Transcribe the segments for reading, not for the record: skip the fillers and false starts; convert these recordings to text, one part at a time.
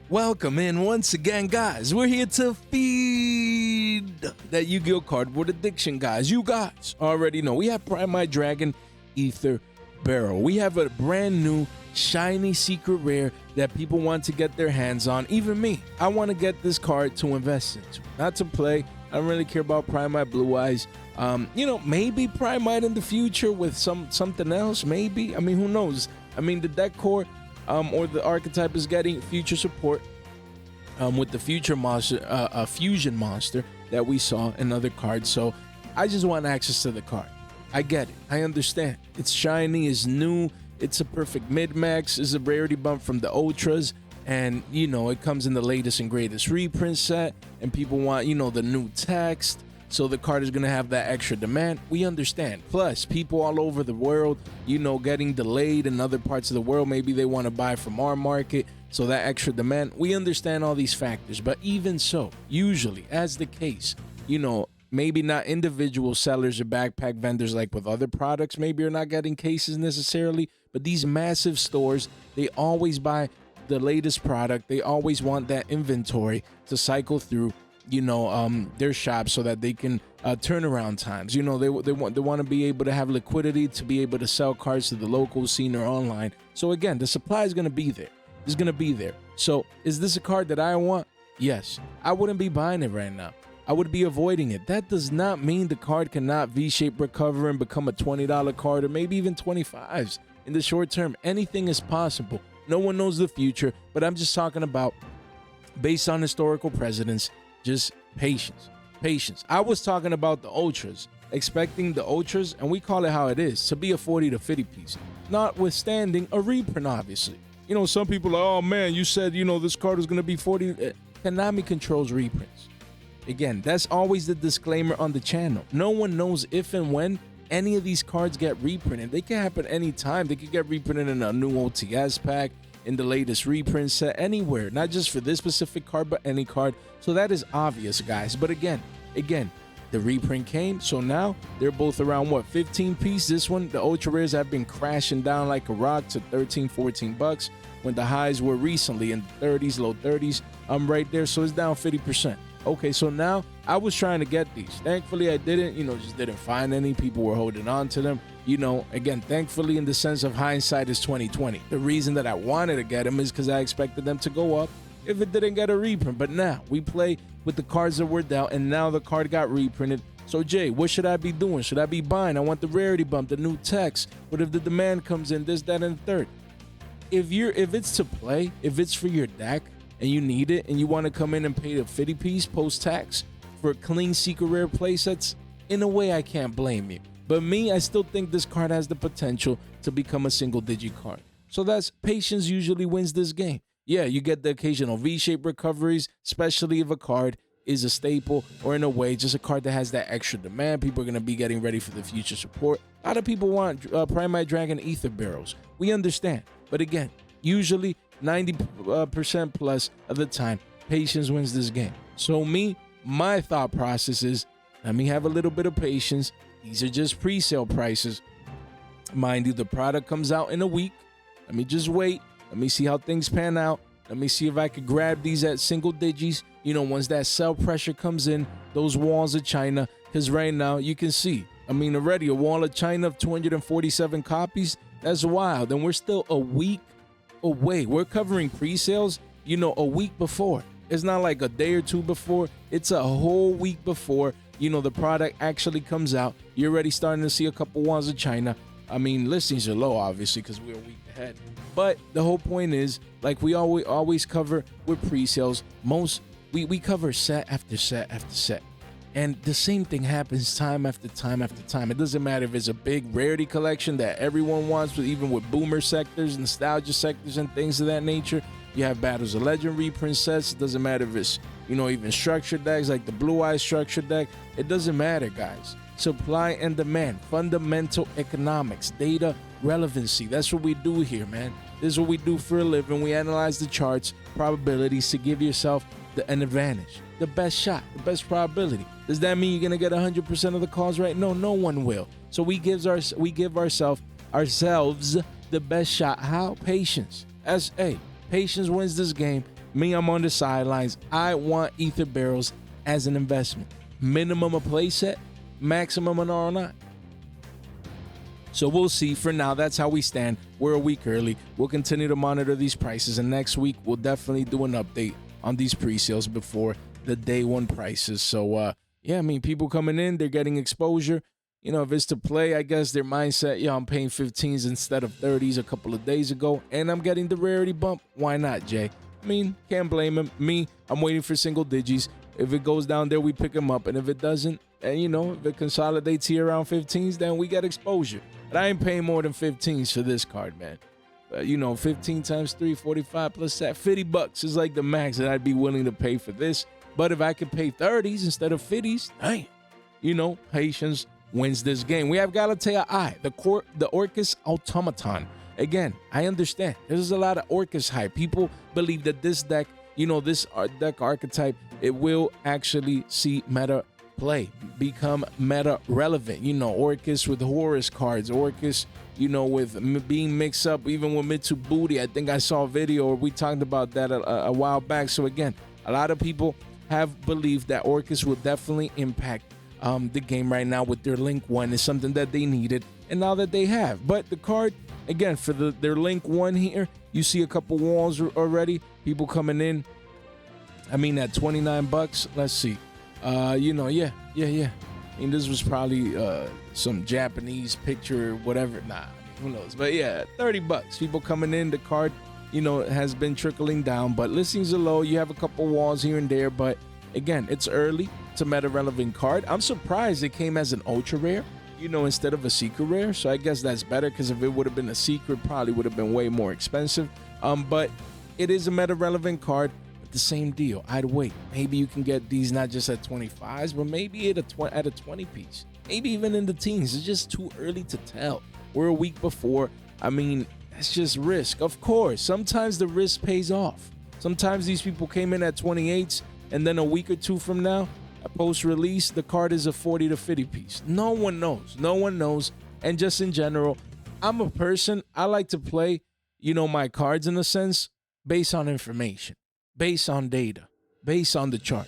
Welcome in once again, guys. We're here to feed that Yu-Gi-Oh cardboard addiction, guys. You guys already know we have Prime Dragon Ether Barrel. We have a brand new shiny secret rare that people want to get their hands on. Even me, I want to get this card to invest into, not to play. I don't really care about Prime Blue Eyes. Maybe Prime in the future with something else. Maybe. I mean, who knows? I mean, the deck core or the archetype is getting future support with the future monster, fusion monster that we saw in other cards. So I just want access to the card. I get it. I understand. It's shiny, it's new, it's a perfect mid-max, it's a rarity bump from the Ultras, and, it comes in the latest and greatest reprint set, and people want, the new text, so the card is going to have that extra demand. We understand. Plus, people all over the world, getting delayed in other parts of the world, maybe they want to buy from our market, so that extra demand. We understand all these factors, but even so, usually, as the case, maybe not individual sellers or backpack vendors like with other products maybe are not getting cases necessarily, but these massive stores, they always buy the latest product. They always want that inventory to cycle through, their shops so that they can turnaround times. They want to be able to have liquidity to be able to sell cards to the local scene or online. So again, the supply is going to be there. It's going to be there. So is this a card that I want? Yes. I wouldn't be buying it right now. I would be avoiding it. That does not mean the card cannot V-shape recover and become a $20 card or maybe even 25s in the short term. Anything is possible. No one knows the future, but I'm just talking about based on historical precedents, just patience. Patience. I was talking about the Ultras, expecting the Ultras, and we call it how it is, to be a 40 to 50 piece, notwithstanding a reprint, obviously. Some people are, oh man, you said, this card was going to be 40. Konami controls reprints. Again, that's always the disclaimer on the channel. No one knows if and when any of these cards get reprinted. They can happen anytime. They could get reprinted in a new OTS pack, in the latest reprint set, anywhere. Not just for this specific card, but any card. So that is obvious, guys. But again, the reprint came. So now they're both around, 15 piece? This one, the Ultra Rares have been crashing down like a rock to 13, 14 bucks when the highs were recently in the 30s, low 30s. I'm right there. So it's down 50%. Okay, so now I was trying to get these. Thankfully, I didn't, just didn't find any. People were holding on to them. Again, thankfully, in the sense of hindsight is 2020. The reason that I wanted to get them is because I expected them to go up if it didn't get a reprint. But now we play with the cards that were out, and now the card got reprinted. So, Jay, what should I be doing? Should I be buying? I want the rarity bump, the new text. What if the demand comes in, this, that, and the third? If it's to play, if it's for your deck, and you need it, and you want to come in and pay the 50 piece post-tax for clean secret rare playsets, in a way I can't blame you. But me, I still think this card has the potential to become a single-digit card. So that's patience usually wins this game. Yeah, you get the occasional V-shaped recoveries, especially if a card is a staple, or in a way, just a card that has that extra demand. People are going to be getting ready for the future support. A lot of people want Prime Dragon Ether Barrels. We understand. But again, usually 90% plus of the time, patience wins this game. So my thought process is, let me have a little bit of patience. These are just pre-sale prices. Mind you, the product comes out in a week. Let me just wait. Let me see how things pan out. Let me see if I could grab these at single digits. Once that sell pressure comes in, those walls of China. Because right now, you can see, already a wall of China of 247 copies. That's wild. And we're still a week away. We're covering pre-sales, a week before. It's not like a day or two before. It's a whole week before, the product actually comes out. You're already starting to see a couple ones of China. Listings are low, obviously, because we're a week ahead. But the whole point is, like we always cover with pre-sales, we cover set after set after set. And the same thing happens time after time after time. It doesn't matter if it's a big rarity collection that everyone wants, even with boomer sectors, nostalgia sectors, and things of that nature. You have Battles of Legend reprint sets. It doesn't matter if it's, even structured decks like the Blue Eyes structured deck. It doesn't matter, guys. Supply and demand, fundamental economics, data relevancy. That's what we do here, man. This is what we do for a living. We analyze the charts, probabilities to give yourself an advantage, the best shot, the best probability. Does that mean you're gonna get 100% of the calls right? No, no one will. So we give ourselves the best shot. How? Patience. Patience wins this game. Me, I'm on the sidelines. I want ether barrels as an investment. Minimum a playset, maximum an R9. So we'll see. For now, that's how we stand. We're a week early. We'll continue to monitor these prices, and next week we'll definitely do an update on these pre-sales before the day one prices. So yeah, I mean, people coming in, they're getting exposure. You know, if it's to play, I guess their mindset, yeah, I'm paying 15s instead of 30s a couple of days ago, and I'm getting the rarity bump. Why not, Jay? I mean, can't blame him. Me, I'm waiting for single digits. If it goes down there, we pick him up, and if it doesn't, and you know, if it consolidates here around 15s, then we get exposure. But I ain't paying more than 15s for this card, man. You know, 15 times 3, 45 plus that, $50 is like the max that I'd be willing to pay for this. But if I could pay 30s instead of 50s, dang, you know, patience wins this game. We have Galatea I, the Orcus Automaton. Again, I understand. There's a lot of Orcus hype. People believe that this deck, you know, this deck archetype, it will actually see meta play, become meta relevant. You know, Orcus with Horus cards, Orcus, you know, with being mixed up even with Mitsubuti. I think I saw a video or we talked about that a while back. So again, a lot of people have believed that Orcus will definitely impact the game right now with their Link 1 is something that they needed, and now that they have. But the card, again, for their Link 1 here, you see a couple walls already, people coming in. I mean, at $29, let's see. You know, yeah. I mean, this was probably some Japanese picture or whatever. Nah, who knows? But yeah, $30. People coming in. The card, you know, has been trickling down, but listings are low. You have a couple walls here and there, but again, it's early. It's a meta relevant card. I'm surprised it came as an ultra rare, you know, instead of a secret rare. So I guess that's better, because if it would have been a secret, probably would have been way more expensive. But it is a meta relevant card. The same deal. I'd wait. Maybe you can get these not just at 25s, but maybe at a 20 piece, maybe even in the teens. It's just too early to tell. We're a week before. I mean, that's just risk. Of course, sometimes the risk pays off. Sometimes these people came in at 28s, and then a week or two from now, post release, the card is a 40 to 50 piece. No one knows. No one knows. And just in general, I'm a person, I like to play, you know, my cards in a sense based on information, based on data, based on the chart.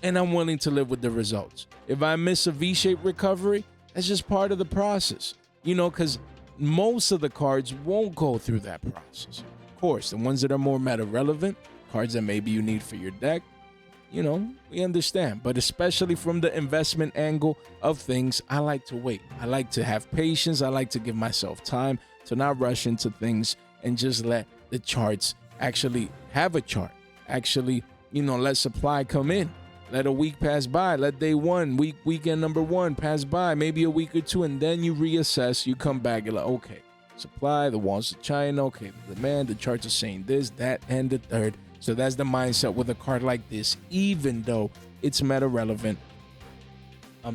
And I'm willing to live with the results. If I miss a V-shaped recovery, that's just part of the process, you know, because most of the cards won't go through that process. Of course, the ones that are more meta relevant, cards that maybe you need for your deck, you know, we understand. But especially from the investment angle of things, I like to wait. I like to have patience. I like to give myself time to not rush into things and just let the charts actually have a chart. Actually, you know, let supply come in. Let a week pass by. Let day one, weekend number one pass by. Maybe a week or two, and then you reassess. You come back. You're like, okay, supply, the walls of China. Okay, the demand, the charts are saying this, that, and the third. So that's the mindset with a card like this, even though it's meta relevant.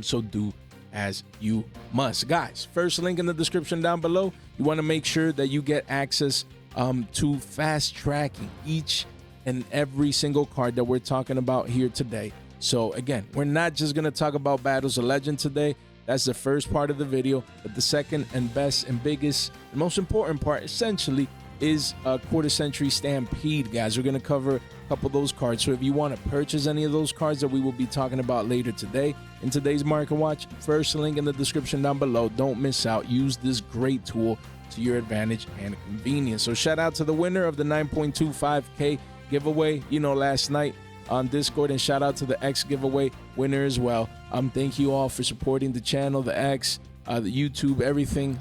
So do as you must. Guys, first link in the description down below. You want to make sure that you get access to fast tracking each and every single card that we're talking about here today. So again, we're not just going to talk about Battles of Legend today. That's the first part of the video. But the second and best and biggest, the most important part, essentially, is a quarter century Stampede, guys. We're going to cover a couple of those cards. So if you want to purchase any of those cards that we will be talking about later today in today's Market Watch, first link in the description down below. Don't miss out. Use this great tool to your advantage and convenience. So shout out to the winner of the 9.25K giveaway, you know, last night on Discord, and shout out to the X giveaway winner as well. Thank you all for supporting the channel, the X, the YouTube, everything.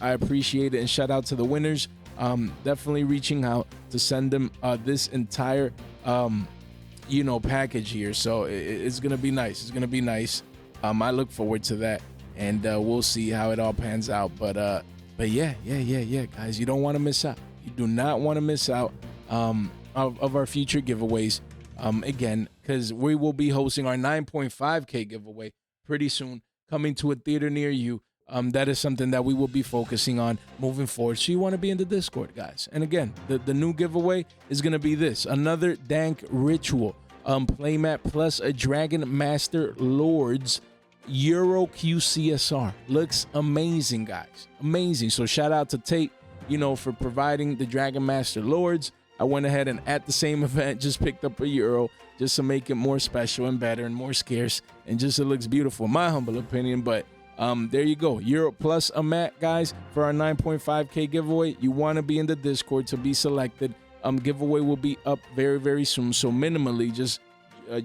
I appreciate it, and shout out to the winners. Definitely reaching out to send them this entire you know, package here. So it's gonna be nice. It's gonna be nice. I look forward to that, and we'll see how it all pans out. But yeah, guys, you don't want to miss out. You do not want to miss out of our future giveaways. Again, because we will be hosting our 9.5K giveaway pretty soon, coming to a theater near you. That is something that we will be focusing on moving forward. So you want to be in the Discord, guys. And again, the new giveaway is going to be this: another Dank Ritual playmat plus a Dragon Master Lords Euro QCSR. Looks amazing, guys. Amazing. So shout out to Tate, you know, for providing the Dragon Master Lords. I went ahead and at the same event just picked up a Euro just to make it more special and better and more scarce, and just it looks beautiful, my humble opinion. But there you go, Euro plus a mat, guys, for our 9.5K giveaway. You want to be in the Discord to be selected. Giveaway will be up very, very soon, so minimally just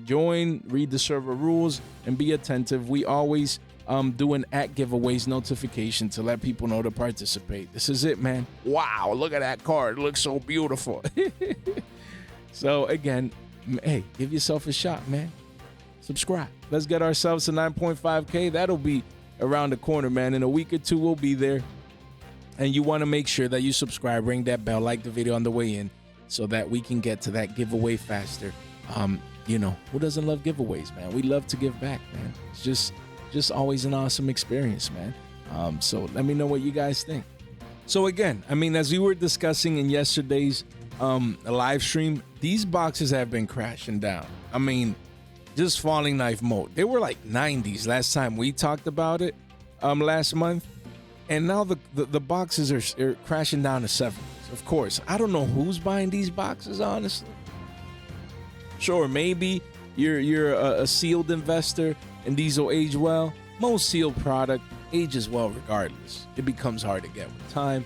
join, read the server rules, and be attentive. We always do an at giveaways notification to let people know to participate. This is it, man. Wow, look at that card. It looks so beautiful. So again, hey, give yourself a shot, man. Subscribe. Let's get ourselves to 9.5K. That'll be around the corner, man. In a week or two, we'll be there. And you want to make sure that you subscribe, ring that bell, like the video on the way in, so that we can get to that giveaway faster. You know, who doesn't love giveaways, man? We love to give back, man. It's just always an awesome experience, man. So let me know what you guys think. So again, I mean, as we were discussing in yesterday's live stream, these boxes have been crashing down. I mean, just falling knife mode. They were like 90s last time we talked about it last month, and now the boxes are crashing down to 70s. Of course, I don't know who's buying these boxes, honestly. Sure, maybe you're a sealed investor and these will age well. Most sealed product ages well regardless. It becomes hard to get with time.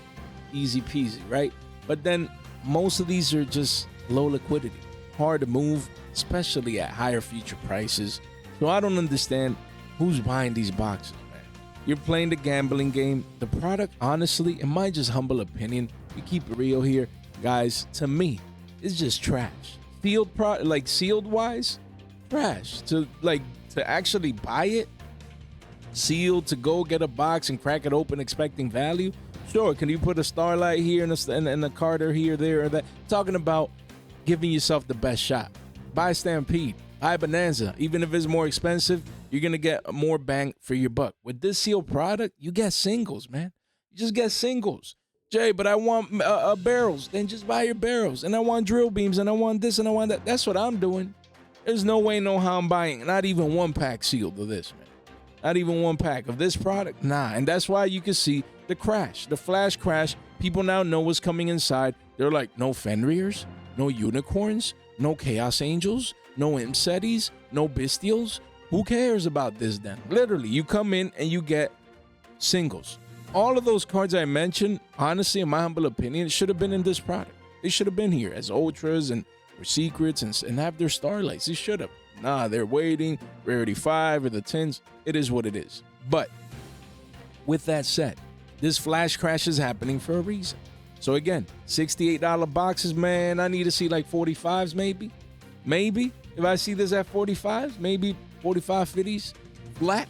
Easy peasy, right? But then most of these are just low liquidity, hard to move, especially at higher future prices. So I don't understand who's buying these boxes, man. You're playing the gambling game. The product, honestly, in my just humble opinion, we keep it real here, guys, to me, it's just trash. Sealed product, like sealed wise, trash. To actually buy it sealed, to go get a box and crack it open expecting value, sure. Can you put a Starlight here and a Carter here, there, or that? Talking about giving yourself the best shot. Buy Stampede, buy Bonanza. Even if it's more expensive, you're gonna get more bang for your buck. With this sealed product, you get singles, man. You just get singles. Jay, but I want barrels. Then just buy your barrels. And I want drill beams, and I want this, and I want that. That's what I'm doing. There's no way, no how I'm buying not even one pack sealed of this, man. Not even one pack of this product. Nah, and that's why you can see the crash, the flash crash. People now know what's coming inside. They're like, no Fenriers, no Unicorns, no Chaos Angels, no Imsetis, no Bestials. Who cares about this then? Literally, you come in and you get singles. All of those cards I mentioned, honestly, in my humble opinion, should have been in this product. They should have been here as ultras and or secrets and have their starlights. They should have. Nah, they're waiting. Rarity 5 or the 10s. It is what it is. But with that said, this flash crash is happening for a reason. So again, $68 boxes, man. I need to see like 45s maybe. Maybe. If I see this at 45s, maybe 45 50s. Flat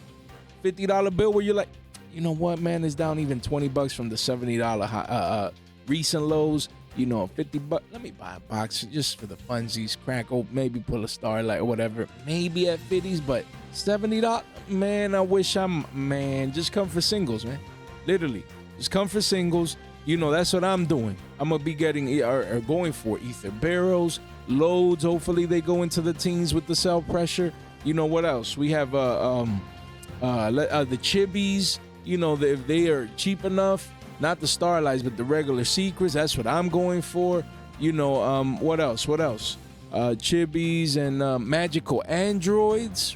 $50 bill where you're like, you know what, man, it's down even $20 from the $70 recent lows. You know, $50. Let me buy a box just for the funsies. Crack open, maybe pull a Starlight or whatever. Maybe at 50s, but $70, man. I wish just come for singles, man. Literally, just come for singles. You know, that's what I'm doing. I'm gonna be getting or going for Ether barrels, loads. Hopefully, they go into the teens with the sell pressure. You know what else? We have the chibis. You know, if they are cheap enough, not the Starlights, but the regular secrets. That's what I'm going for. You know, what else? Chibis and magical androids.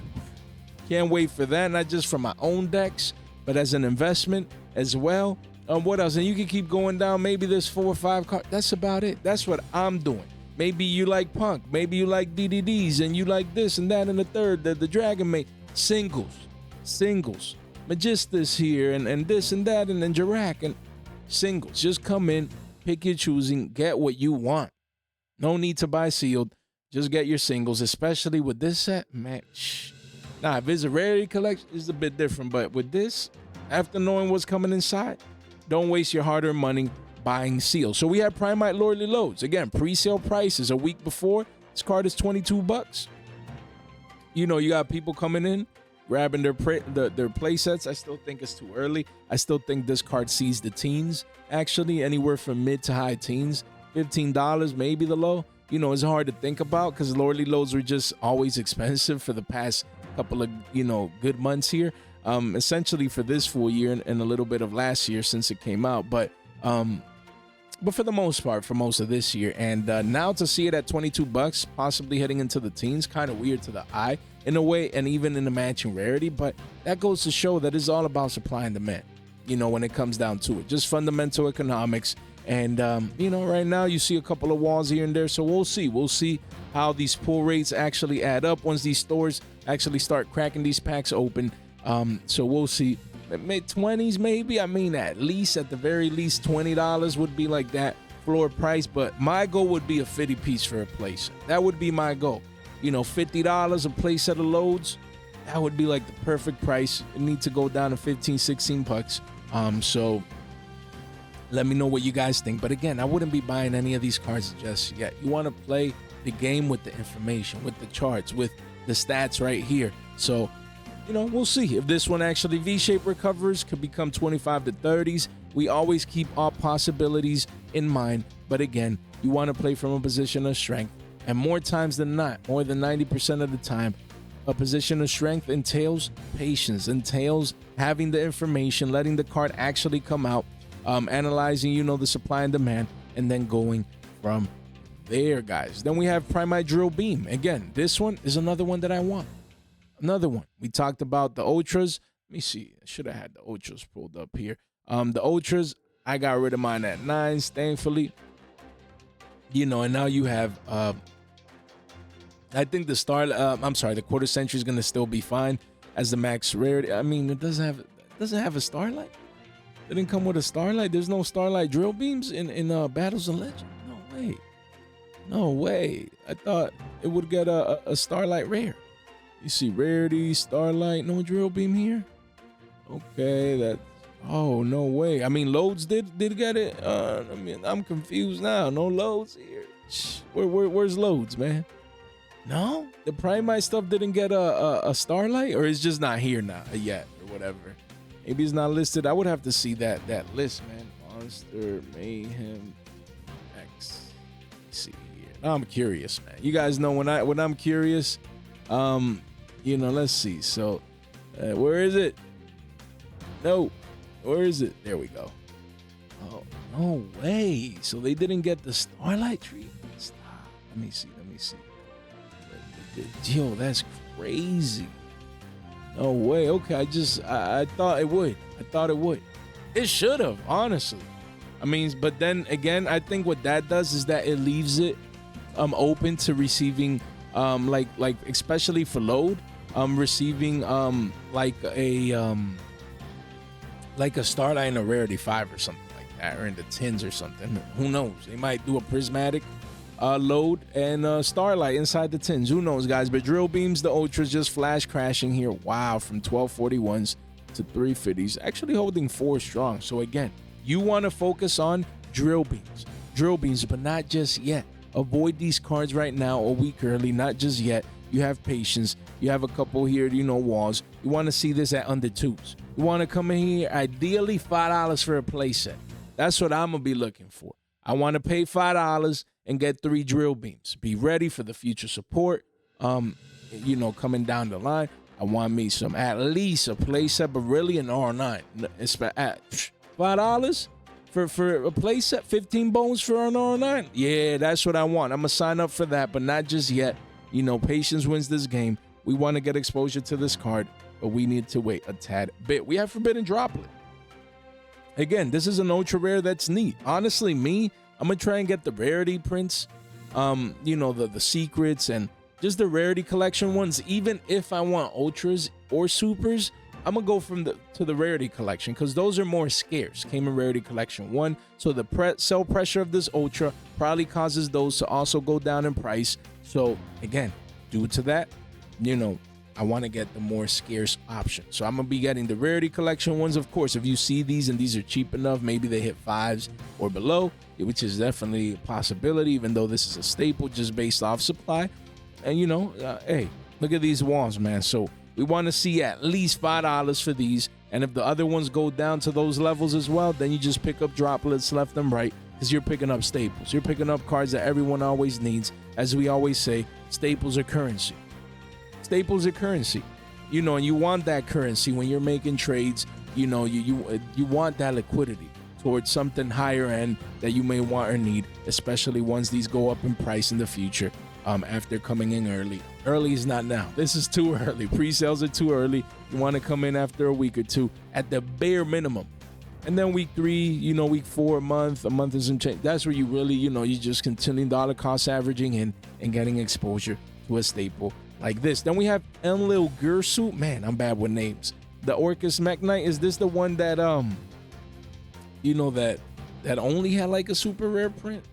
Can't wait for that. Not just for my own decks, but as an investment as well. What else? And you can keep going down. Maybe there's 4 or 5 cards. That's about it. That's what I'm doing. Maybe you like Punk. Maybe you like DDDs, and you like this and that and the third. The Dragon Mate. Singles. Magistus here and this and that and then Jirak and singles. Just come in, pick your choosing, get what you want. No need to buy sealed. Just get your singles, especially with this set, man. Nah, if it's a rarity collection, it's a bit different. But with this, after knowing what's coming inside, don't waste your hard-earned money buying sealed. So we have Primite Lordly Loads. Again, pre-sale prices a week before. This card is $22. You know, you got people coming in, grabbing their play sets. I still think it's too early. I still think this card sees the teens, actually, anywhere from mid to high teens. $15, maybe the low. You know, it's hard to think about because Lordly Loads were just always expensive for the past couple of, you know, good months here. Essentially for this full year and a little bit of last year since it came out. But but for the most part, for most of this year. And now to see it at $22, possibly heading into the teens, kind of weird to the eye in a way, and even in the matching rarity. But that goes to show that it's all about supply and demand, when it comes down to it. Just fundamental economics. And, right now you see a couple of walls here and there. So we'll see. We'll see how these pull rates actually add up once these stores actually start cracking these packs open. So we'll see. Mid-20s maybe. I mean, at the very least, $20 would be like that floor price. But my goal would be a 50 piece for a playset. That would be my goal. $50 a playset of loads. That would be like the perfect price. It needs to go down to 15, 16 bucks. So let me know what you guys think. But again, I wouldn't be buying any of these cards just yet. You want to play the game with the information, with the charts, with the stats right here. So, we'll see if this one actually V-shape recovers, could become 25 to 30s. We always keep all possibilities in mind. But again, you want to play from a position of strength. And more times than not, more than 90% of the time, a position of strength entails patience, entails having the information, letting the card actually come out, analyzing, the supply and demand, and then going from there, guys. Then we have Primite Drill Beam. Again, this one is another one that I want. Another one. We talked about the Ultras. Let me see. I should have had the Ultras pulled up here. The Ultras, I got rid of mine at 9s, thankfully. And now you have, I think the quarter century is going to still be fine as the max rarity. I mean, it doesn't have a Starlight. It didn't come with a Starlight. There's no Starlight drill beams in Battles of Legend. No way. I thought it would get a Starlight rare. You see rarity, Starlight, no drill beam here. Okay, oh, no way. I mean, loads did get it. I'm confused now. No loads here. Where's loads, man? No, the Primite stuff didn't get a Starlight, or it's just not here now yet, or whatever. Maybe it's not listed. I would have to see that list, man. Monster Mayhem X. Let's see here. Now I'm curious, man. You guys know when I'm curious. Let's see. So, where is it? No, where is it? There we go. Oh, no way. So they didn't get the Starlight tree. Stop. Let me see. Yo, that's crazy. No way. Okay, I thought it would. It should have, honestly. I mean, but then again, I think what that does is that it leaves it open to receiving like especially for load, receiving like a Starlight in a rarity 5 or something like that, or in the 10s or something. Who knows? They might do a prismatic load and Starlight inside the 10s. Who knows, guys? But drill beams, the Ultras just flash crashing here. Wow, from 1241s to 350s, actually holding 4 strong. So again, you want to focus on drill beams, but not just yet. Avoid these cards right now a week early, not just yet. You have patience. You have a couple here, walls. You want to see this at under 2s. You want to come in here, ideally $5 for a playset. That's what I'm going to be looking for. I want to pay $5 and get 3 drill beams. Be ready for the future support, coming down the line. I want me at least a playset, but really an R9. It's at $5 for a playset, 15 bones for an R9. Yeah, that's what I want. I'm going to sign up for that, but not just yet. Patience wins this game. We want to get exposure to this card, but we need to wait a tad bit. We have Forbidden Droplet. Again, this is an ultra rare that's neat. Honestly, I'm going to try and get the rarity prints, the secrets, and just the rarity collection ones. Even if I want ultras or supers, I'm going to go to the rarity collection because those are more scarce. Came in rarity collection 1. So the sell pressure of this ultra probably causes those to also go down in price. So again, due to that, I want to get the more scarce option. So I'm going to be getting the rarity collection ones. Of course, if you see these and these are cheap enough, maybe they hit 5s or below, which is definitely a possibility, even though this is a staple just based off supply. And, hey, look at these walls, man. So we want to see at least $5 for these. And if the other ones go down to those levels as well, then you just pick up droplets left and right because you're picking up staples. You're picking up cards that everyone always needs. As we always say, staples are currency. Staples are currency, and you want that currency when you're making trades. You want that liquidity towards something higher end that you may want or need, especially once these go up in price in the future. After coming in early. Early is not now. This is too early. Pre-sales are too early. You want to come in after a week or two at the bare minimum. And then week 3, week 4, a month isn't change. That's where you really, you just continue dollar cost averaging in and getting exposure to a staple like this. Then we have Enlil Gursu. Man, I'm bad with names. The Orcus Meknite. Is this the one that that only had like a super rare print?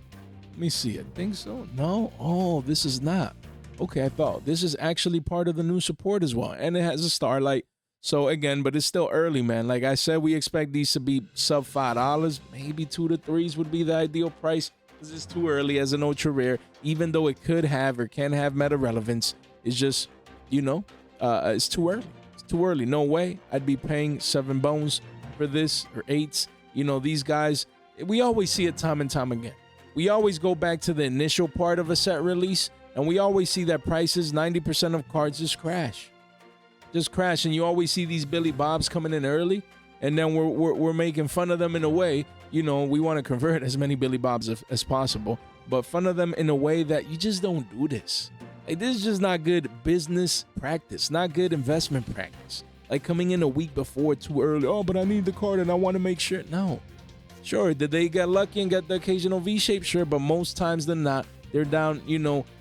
Let me see. I think so. No. Oh, this is not. Okay, I thought this is actually part of the new support as well, and it has a starlight. So again, but it's still early, man. Like I said, we expect these to be sub $5. Maybe 2 to 3s would be the ideal price because it's too early as an ultra rare. Even though it could have or can have meta relevance, it's just it's too early. It's too early. No way. I'd be paying 7 bones for this or 8s. These guys. We always see it time and time again. We always go back to the initial part of a set release, and we always see that prices, 90% of cards just crash. And you always see these Billy Bobs coming in early, and then we're making fun of them in a way. We want to convert as many Billy Bobs as possible, but fun of them in a way that you just don't do this. Like, this is just not good business practice, not good investment practice. Like coming in a week before too early. Oh, but I need the card and I want to make sure. No. Sure, did they get lucky and get the occasional V-shape? Sure, but most times than not, they're down,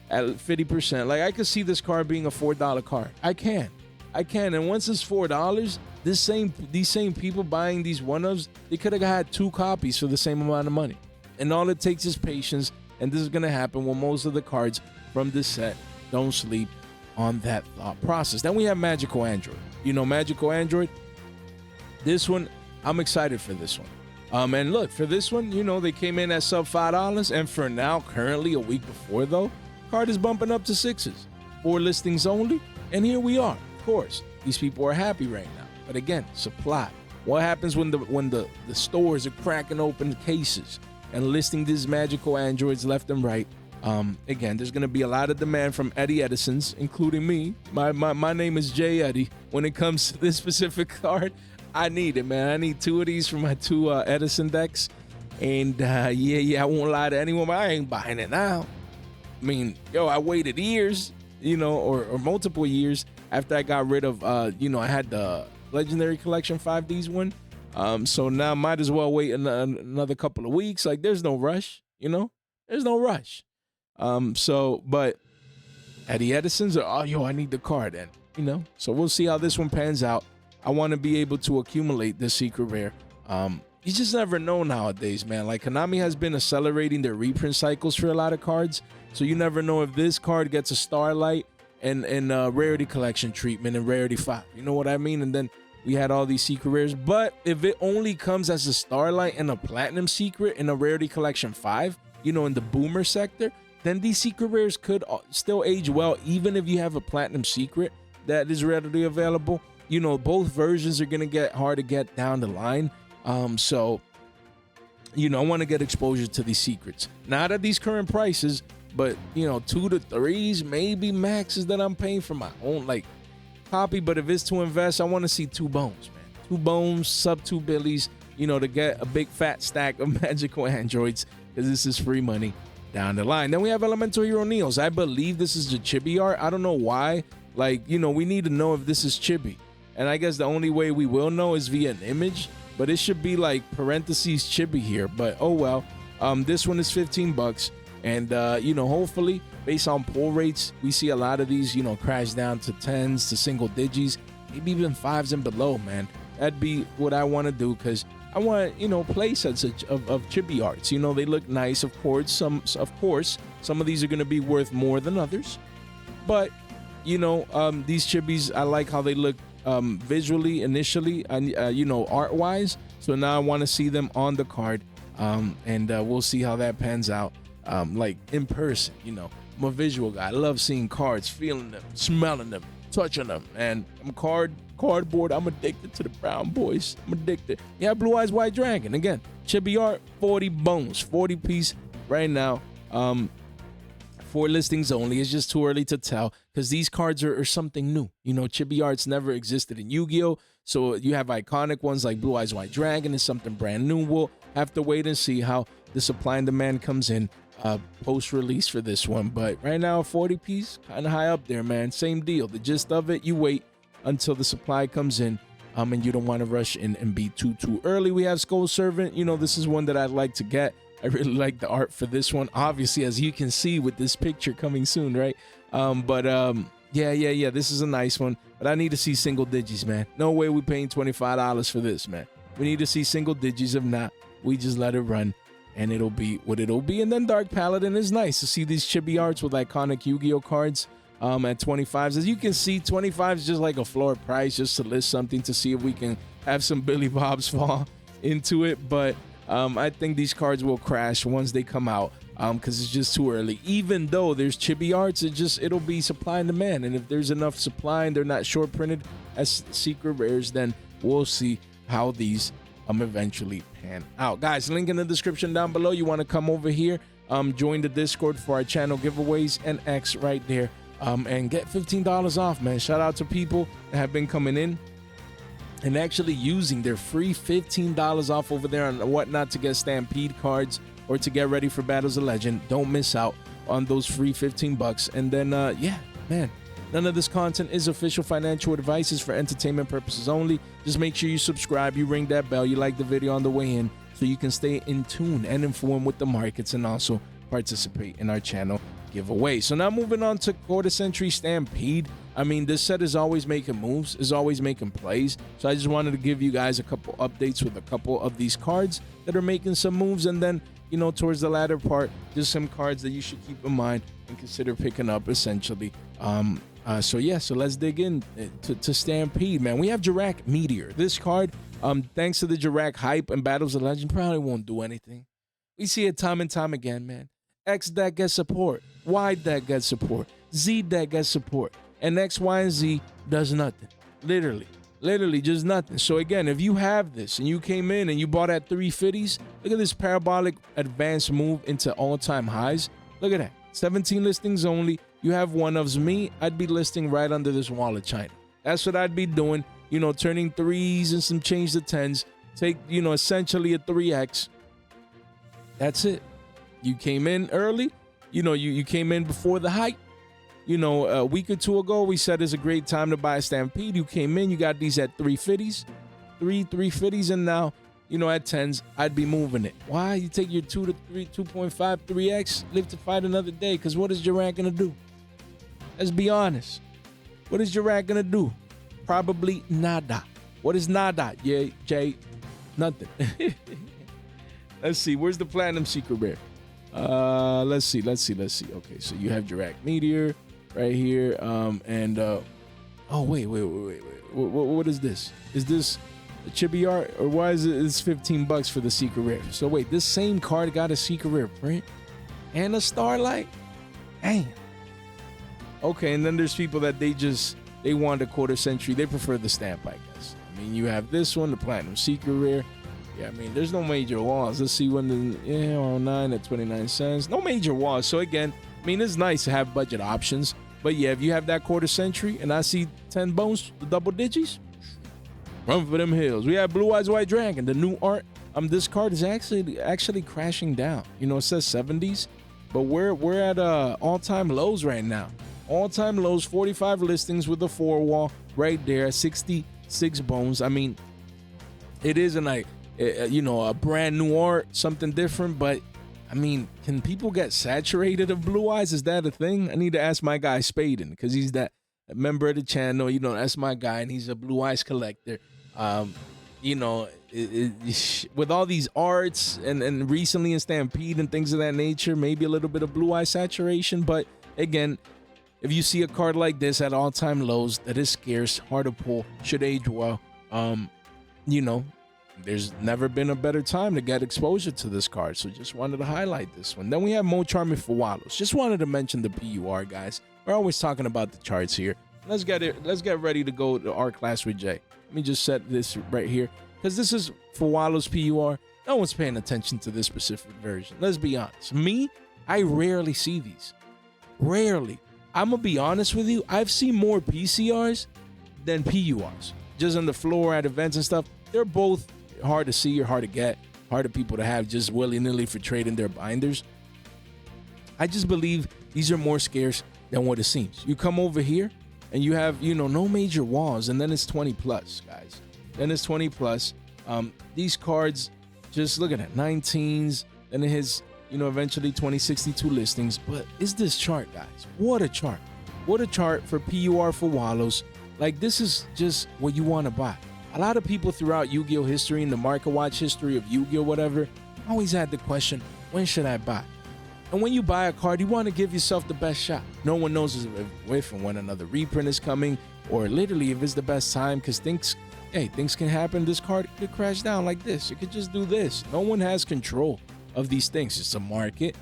at 50%. Like, I could see this card being a $4 card. I can. And once it's $4, these same people buying these one-ofs, they could have had 2 copies for the same amount of money. And all it takes is patience, and this is going to happen when most of the cards from this set don't sleep on that thought process. Then we have Magical Android. Magical Android, this one, I'm excited for this one. And look, for this one, they came in at sub $5, and for now, currently a week before though, card is bumping up to 6s. 4 listings only, and here we are. Of course, these people are happy right now. But again, supply. What happens when the stores are cracking open cases and listing these magical androids left and right? Again, there's gonna be a lot of demand from Eddie Edisons, including me. My name is Jay Eddie. When it comes to this specific card, I need it, man. I need 2 of these for my 2 Edison decks. And I won't lie to anyone, but I ain't buying it now. I mean, I waited years, or multiple years after I got rid of, I had the Legendary Collection 5Ds one. So now might as well wait another couple of weeks. Like, there's no rush, There's no rush. But Eddie Edison's I need the card. And, so we'll see how this one pans out. I want to be able to accumulate this secret rare. You just never know nowadays, man. Like, Konami has been accelerating their reprint cycles for a lot of cards. So you never know if this card gets a Starlight and Rarity Collection treatment and Rarity 5. You know what I mean? And then we had all these secret rares. But if it only comes as a Starlight and a Platinum Secret in a Rarity Collection 5, in the Boomer sector, then these secret rares could still age well, even if you have a Platinum Secret that is readily available. Both versions are going to get hard to get down the line. So, I want to get exposure to these secrets. Not at these current prices, but, 2 to 3s, maybe maxes that I'm paying for my own, copy. But if it's to invest, I want to see 2 bones, man. 2 bones, sub 2 billies, to get a big fat stack of magical androids, because this is free money down the line. Then we have Elemental Hero Neos. I believe this is the chibi art. I don't know why. We need to know if this is chibi. And I guess the only way we will know is via an image, but it should be like parentheses chibi here. But oh well. This one is $15, and hopefully based on pull rates, we see a lot of these crash down to 10s to single digits, maybe even 5s and below, man. That'd be what I want to do, because I want play sets of chibi arts. They look nice, of course. Some of these are going to be worth more than others, but these chibis, I like how they look visually initially, and art wise. So now I want to see them on the card, and we'll see how that pans out, like in person. I'm a visual guy. I love seeing cards, feeling them, smelling them, touching them, and I'm cardboard. I'm addicted to the brown boys. I'm addicted. Yeah, Blue Eyes White Dragon again, chibi art, 40 bones, 40 piece right now. 4 listings only. It's just too early to tell, because these cards are something new. Chibi arts never existed in Yu-Gi-Oh! So you have iconic ones like Blue Eyes White Dragon is something brand new. Well, have to wait and see how the supply and demand comes in post-release for this one. But right now, 40 piece, kind of high up there, man. Same deal. The gist of it, you wait until the supply comes in, and you don't want to rush in and be too early. We have Skull Servant. You know, this is one that I'd like to get. I really like the art for this one, obviously, as you can see with this picture coming soon, right? Yeah, this is a nice one, but I need to see single digits, man. No way we paying $25 for this, man. We need to see single digits. If not, we just let it run, and it'll be what it'll be. And then Dark Paladin is nice to see these chibi arts with iconic Yu-Gi-Oh cards at 25s. As you can see, 25 is just like a floor price, just to list something to see if we can have some Billy Bobs fall into it. But I think these cards will crash once they come out, because it's just too early. Even though there's chibi arts, it'll be supply and demand. And if there's enough supply and they're not short printed as secret rares, then we'll see how these eventually pan out. Guys, link in the description down below. You want to come over here, join the Discord for our channel giveaways and X right there, and get $15 off, man. Shout out to people that have been coming in and actually using their free $15 off over there on whatnot to get Stampede cards or to get ready for Battles of Legend. Don't miss out on those free 15 bucks. And then, yeah, man, none of this content is official financial advice. It's for entertainment purposes only. Just make sure you subscribe, you ring that bell, you like the video on the way in, so you can stay in tune and informed with the markets and also participate in our channel giveaway. So now moving on to Quarter Century Stampede. I mean, this set is always making moves, is always making plays. So I just wanted to give you guys a couple updates with a couple of these cards that are making some moves. And then, you know, towards the latter part, just some cards that you should keep in mind and consider picking up, essentially. So let's dig in to Stampede, man. We have Jirak Meteor. This card, thanks to the Jirak hype and Battles of Legend, probably won't do anything. We see it time and time again, man. X deck gets support, Y deck gets support, Z deck gets support, and X, Y, and Z does nothing. Literally just nothing. So again, if you have this and you came in and you bought at 350s, look at this parabolic advanced move into all-time highs. Look at that. 17 listings only. You have one of me. I'd be listing right under this wall of China. That's what I'd be doing. You know, turning 3s and some change to 10s. Take, you know, essentially a 3x. That's it. You came in early. You know, you came in before the hype. You know, a week or two ago, we said it's a great time to buy a Stampede. You came in, you got these at 350s, 350s, and now, you know, at 10s, I'd be moving it. Why? You take your 2 to 3, 2.5, 3x, live to fight another day, because what is Jirak going to do? Let's be honest. What is Jirak going to do? Probably nada. What is nada? Yeah, Jay, nothing. Let's see. Where's the Platinum Secret Rare? Let's see. Okay, so you have Jirak Meteor right here. Oh, wait. What is this? Is this a chibi art, or why is it? It's 15 bucks for the secret rare. So wait, this same card got a secret rare print and a Starlight. Damn. Okay, and then there's people that they want a Quarter Century. They prefer the stamp, I guess. I mean, you have this one, the Platinum Secret Rare. Yeah, I mean, there's no major walls. Let's see when the 09 at 29 cents. No major walls. So again, I mean, it's nice to have budget options. But yeah, if you have that Quarter Century and I see 10 bones, the double digits, run for them hills. We have Blue Eyes White Dragon, the new art. This card is actually crashing down. You know, it says 70s, but we're at all-time lows right now. All-time lows, 45 listings with the 4 wall right there, 66 bones. I mean, it isn't like, you know, a brand new art, something different, but I mean, can people get saturated of Blue Eyes? Is that a thing? I need to ask my guy Spaden, because he's that member of the channel. You know, that's my guy, and he's a Blue Eyes collector. You know, with all these arts and recently in Stampede and things of that nature, maybe a little bit of Blue Eye saturation. But again, if you see a card like this at all-time lows that is scarce, hard to pull, should age well, you know, there's never been a better time to get exposure to this card. So just wanted to highlight this one. Then we have Mo Charming Fawalos. Just wanted to mention the PUR, guys. We're always talking about the charts here. Let's get ready to go to our class with Jay. Let me just set this right here, because this is Fawalos PUR. No one's paying attention to this specific version. Let's be honest. Me, I rarely see these. Rarely. I'm going to be honest with you. I've seen more PCRs than PURs. Just on the floor at events and stuff. They're both hard to see or hard to get, part of people to have just willy-nilly for trading their binders. I just believe these are more scarce than what it seems. You come over here and you have, no major walls, and then it's 20 plus, guys. Then it's 20 plus. These cards, just look at that, 19s, then it hits, eventually 2062 listings. But is this chart, guys? What a chart. What a chart for PUR for Wallows. Like, this is just what you want to buy. A lot of people throughout Yu-Gi-Oh history and the market watch history of Yu-Gi-Oh whatever, always had the question, when should I buy? And when you buy a card, you want to give yourself the best shot. No one knows if and when another reprint is coming, or literally if it's the best time, because things can happen. This card could crash down like this. It could just do this. No one has control of these things. It's a market,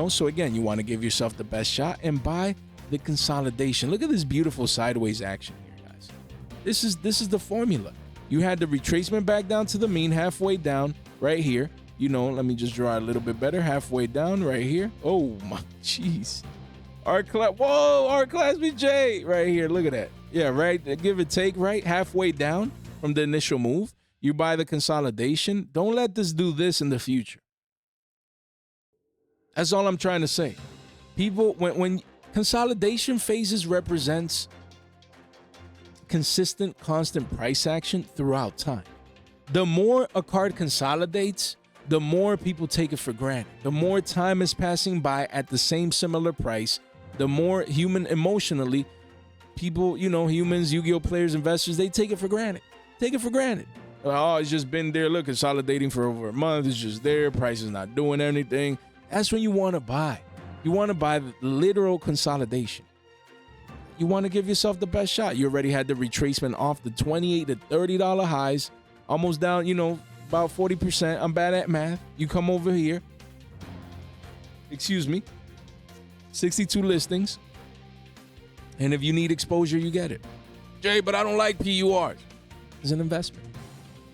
so again, you want to give yourself the best shot and buy the consolidation. Look at this beautiful sideways action here, guys. This is the formula. You had the retracement back down to the mean, halfway down right here. Let me just draw it a little bit better. Halfway down right here. Oh my, jeez. Our Class BJ right here. Look at that. Yeah, right. Give or take, right? Halfway down from the initial move. You buy the consolidation. Don't let this do this in the future. That's all I'm trying to say. People, when consolidation phases represents consistent, constant price action throughout time. The more a card consolidates, the more people take it for granted. The more time is passing by at the same similar price, the more emotionally, people, humans, Yu-Gi-Oh players, investors, they take it for granted. Take it for granted. Oh, it's just been there. Look, consolidating for over a month. It's just there. Price is not doing anything. That's when you want to buy. You want to buy the literal consolidation. You want to give yourself the best shot. You already had the retracement off the $28 to $30 highs, almost down, about 40%. I'm bad at math. You come over here. Excuse me. 62 listings. And if you need exposure, you get it. Jay, but I don't like PURs. As an investment.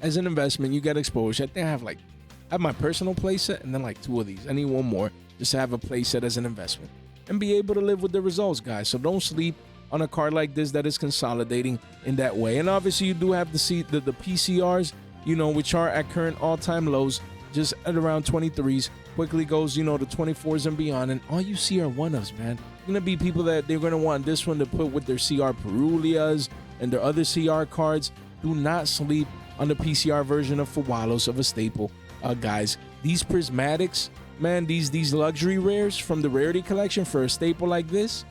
As an investment, you get exposure. I think I have my personal playset and then like 2 of these. I need one more just to have a playset as an investment and be able to live with the results, guys. So don't sleep on a card like this that is consolidating in that way. And obviously you do have to see the PCRs, which are at current all-time lows, just at around 23s, quickly goes, to 24s and beyond. And all you see are one-ofs, man. Going to be people that they're going to want this one to put with their CR Perulias and their other CR cards. Do not sleep on the PCR version of Fawalos of a staple. Guys, these prismatics, man, these luxury rares from the rarity collection for a staple like this,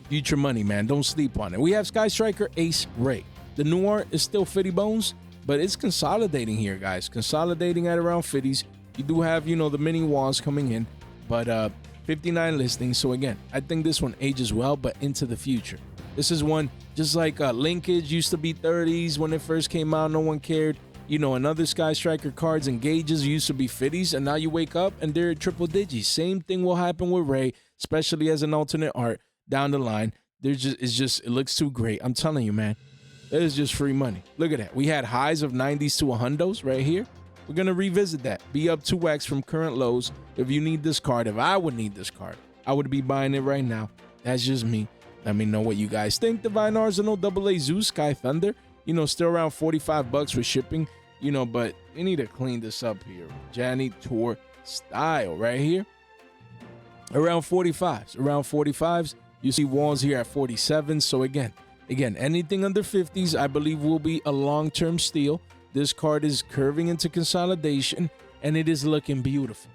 future money, man. Don't sleep on it. We have Sky Striker Ace Ray. The new art is still 50 bones, but it's consolidating here, guys. Consolidating at around 50s. You do have, the mini walls coming in, but 59 listings. So again, I think this one ages well, but into the future. This is one just like Linkage used to be 30s when it first came out. No one cared. Another Sky Striker cards and gauges used to be 50s, and now you wake up and they're triple digits. Same thing will happen with Ray, especially as an alternate art down the line. It looks too great. I'm telling you, man. That is just free money. Look at that. We had highs of 90s to 100s right here. We're going to revisit that. Be up 2x from current lows. If you need this card, if I would need this card, I would be buying it right now. That's just me. Let me know what you guys think. Divine Arsenal, AA Zeus, Sky Thunder, still around $45 for shipping, but we need to clean this up here. Janny Tour style right here. Around 45s. You see walls here at 47. So again, anything under 50s, I believe will be a long-term steal. This card is curving into consolidation, and it is looking beautiful.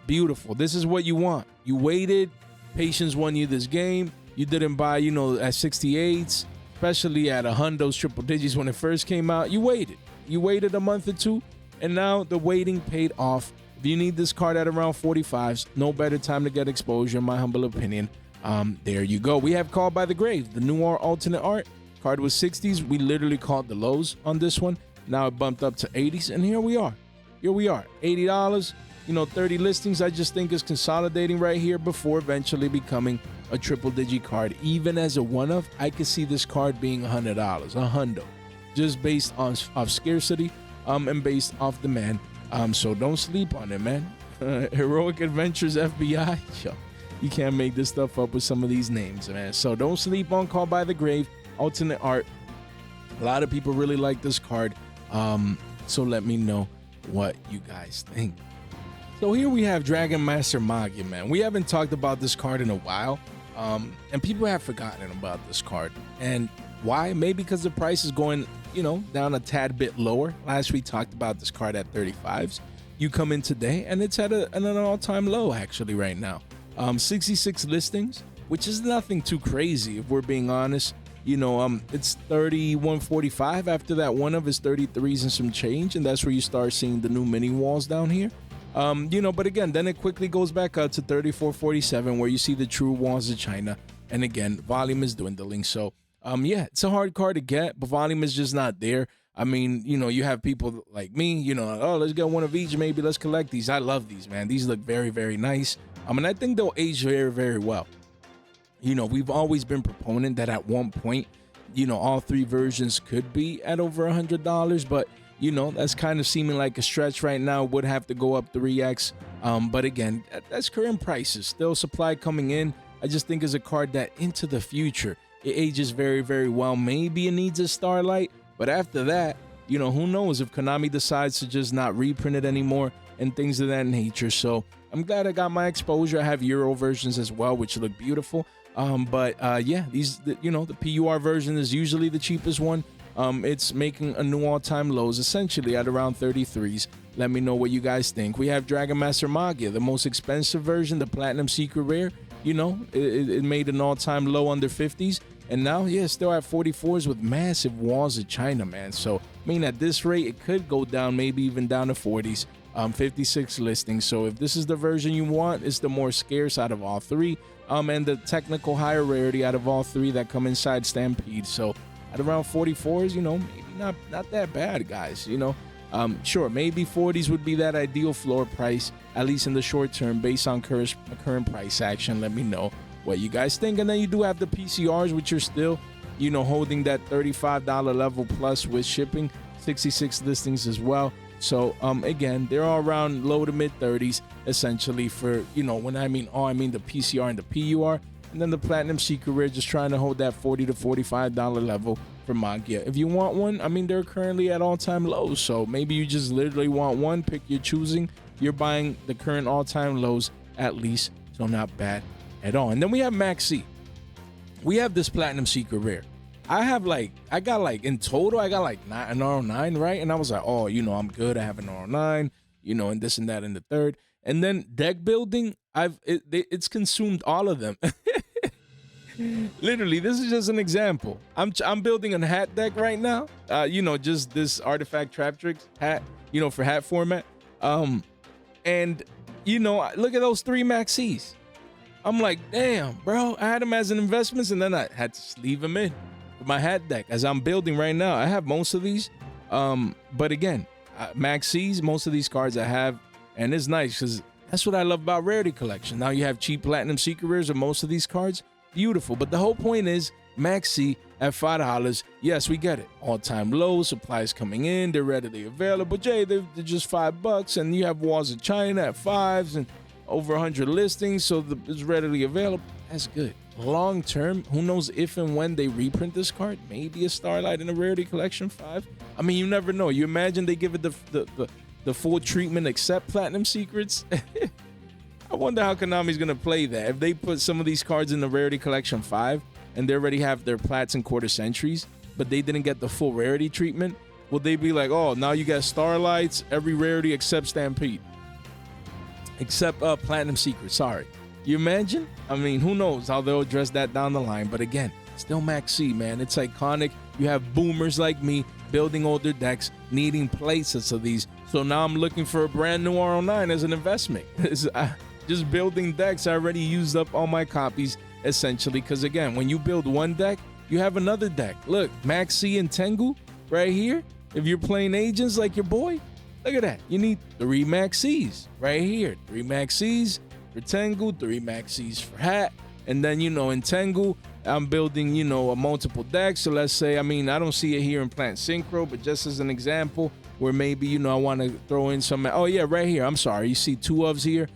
Beautiful. This is what you want. You waited. Patience won you this game. You didn't buy, at 68s, especially at 100s triple digits when it first came out. You waited. You waited a month or two, and now the waiting paid off. If you need this card at around 45s, no better time to get exposure, in my humble opinion. There you go. We have Called by the Grave, the new alternate art. Card was 60s. We literally called the lows on this one. Now it bumped up to 80s, and here we are. $80, 30 listings. I just think is consolidating right here before eventually becoming a triple digit card. Even as a one-off, I could see this card being $100, $100, just based on scarcity and based off demand. So don't sleep on it, man. Heroic Adventures FBI. Yo, you can't make this stuff up with some of these names, man. So don't sleep on Called by the Grave, alternate art. A lot of people really like this card. So let me know what you guys think. So here we have Dragon Master Magia, man. We haven't talked about this card in a while, and people have forgotten about this card. And why? Maybe because the price is going, down a tad bit lower. Last we talked about this card at 35s. You come in today, and it's at an all-time low, actually, right now. 66 listings, which is nothing too crazy, if we're being honest. It's 31.45 after that one of his 33s and some change, and that's where you start seeing the new mini walls down here. But again, then it quickly goes back up to 34.47 where you see the true walls of China. And again, volume is dwindling. So, yeah, it's a hard card to get, but volume is just not there. I mean, you have people like me, oh, let's get one of each. Maybe let's collect these. I love these, man. These look very, very nice. And I think they'll age very, very well. We've always been proponent that at one point, all three versions could be at over $100, but that's kind of seeming like a stretch right now. Would have to go up 3x. But again, that's current prices. Still supply coming in. I just think is a card that into the future, it ages very, very well. Maybe it needs a Starlight, but after that, who knows if Konami decides to just not reprint it anymore and things of that nature. So I'm glad I got my exposure. I have Euro versions as well, which look beautiful. Yeah, the PUR version is usually the cheapest one. It's making a new all-time lows, essentially at around 33s. Let me know what you guys think. We have Dragon Master Magia, the most expensive version, the Platinum Secret Rare. It made an all-time low under 50s. And now, yeah, still at 44s with massive walls of China, man. So, I mean, at this rate, it could go down, maybe even down to 40s. 56 listings. So if this is the version you want, it's the more scarce out of all three. And the technical higher rarity out of all three that come inside Stampede. So at around 44s, maybe not that bad, guys. Sure, maybe 40s would be that ideal floor price, at least in the short term, based on current price action. Let me know what you guys think. And then you do have the PCRs, which are still, holding that $35 level plus with shipping, 66 listings as well. So, again, they're all around low to mid 30s, essentially for, when I mean the PCR and the PUR. And then the Platinum Secret Rare just trying to hold that $40 to $45 level for Magia. If you want one, they're currently at all-time lows. So maybe you just literally want one, pick your choosing. You're buying the current all-time lows at least. So not bad at all. And then we have Max C. We have this Platinum Secret Rare. I got in total, an R9, right? And I was like, oh, I'm good. I have an R9, and this and that and the third. And then deck building, it's consumed all of them. Literally, this is just an example. I'm building a hat deck right now. Just this Artifact Trap Tricks hat, for hat format. And look at those 3 Max Cs. I'm like, damn, bro. I had them as an investment, and then I had to leave them in for my hat deck as I'm building right now. I have most of these, but again, Max Cs, most of these cards I have, and it's nice because that's what I love about Rarity Collection. Now you have cheap Platinum Secret Rares of most of these cards. Beautiful. But the whole point is Max C at $5. Yes, we get it. All-time low, supplies coming in, they're readily available. Jay, they're just $5, and you have Walls of China at 5s and over 100 listings, so it's readily available. That's good. Long term, who knows if and when they reprint this card? Maybe a Starlight in a Rarity Collection 5. You never know. You imagine they give it the full treatment except Platinum Secrets. I wonder how Konami's gonna play that. If they put some of these cards in the Rarity Collection 5 and they already have their Plats and Quarter Centuries, but they didn't get the full rarity treatment, will they be like, oh, now you got Starlights, every rarity except Stampede, except Platinum Secret? Sorry. You imagine? Who knows how they'll address that down the line. But again, still Max C, man. It's iconic. You have boomers like me building older decks, needing playsets of these. So now I'm looking for a brand new R09 as an investment. Just building decks. I already used up all my copies, essentially. Because again, when you build one deck, you have another deck. Look, Max C and Tengu right here. If you're playing agents like your boy, look at that. You need 3 Max Cs right here. 3 Max Cs for Tengu, 3 Max Cs for Hat. And then, in Tengu, I'm building, a multiple deck. So let's say, I don't see it here in Plant Synchro, but just as an example, where maybe, I want to throw in some, oh yeah, right here. I'm sorry. You see 2 ofs here.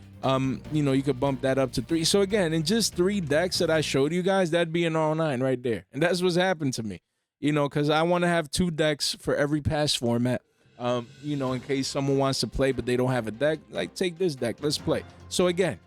You could bump that up to 3. So again, in just 3 decks that I showed you guys, that'd be an R9 right there. And that's what's happened to me, because I want to have 2 decks for every past format. You know, in case someone wants to play but they don't have a deck, like take this deck, let's play. So again,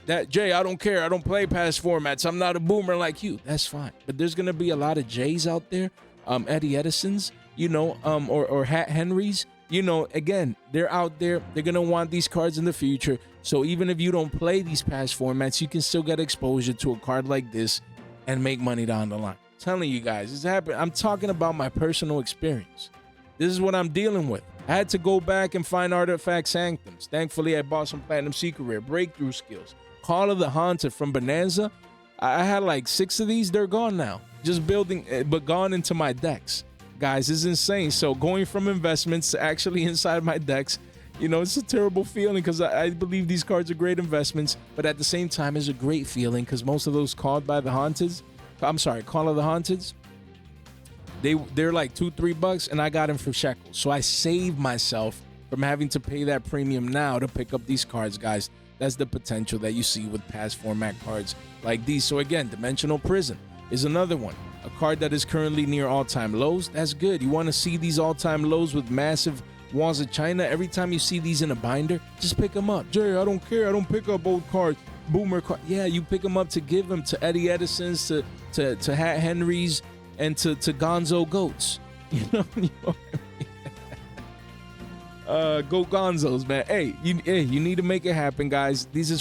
that Jay, I don't care, I don't play past formats, I'm not a boomer like you. That's fine, but there's gonna be a lot of Jays out there, Eddie Edisons, you know, or Hat Henrys. You know, again, they're out there. They're going to want these cards in the future. So even if you don't play these past formats, you can still get exposure to a card like this and make money down the line. I'm telling you guys, it's happening. I'm talking about my personal experience. This is what I'm dealing with. I had to go back and find Artifact Sanctums. Thankfully, I bought some Platinum Secret Rare, Breakthrough Skills, Call of the Haunted from Bonanza. I had like 6 of these. They're gone now. Just building, but gone into my decks. Guys, it's insane. So going from investments to actually inside my decks, you know, it's a terrible feeling because I believe these cards are great investments, but at the same time, it's a great feeling because most of those Call of the Haunteds, they're like $2-3, and I got them for shekels. So I saved myself from having to pay that premium now to pick up these cards, guys. That's the potential that you see with past format cards like these. So again, Dimensional Prison is another one. A card that is currently near all-time lows. That's good. You want to see these all-time lows with massive walls of China. Every time you see these in a binder, just pick them up. Jay, I don't care. I don't pick up old cards. Boomer cards. Yeah, you pick them up to give them to Eddie Edisons, to Hat Henrys, and to Gonzo Goats. You know what I mean? Go Gonzos, man. Hey, you need to make it happen, guys. These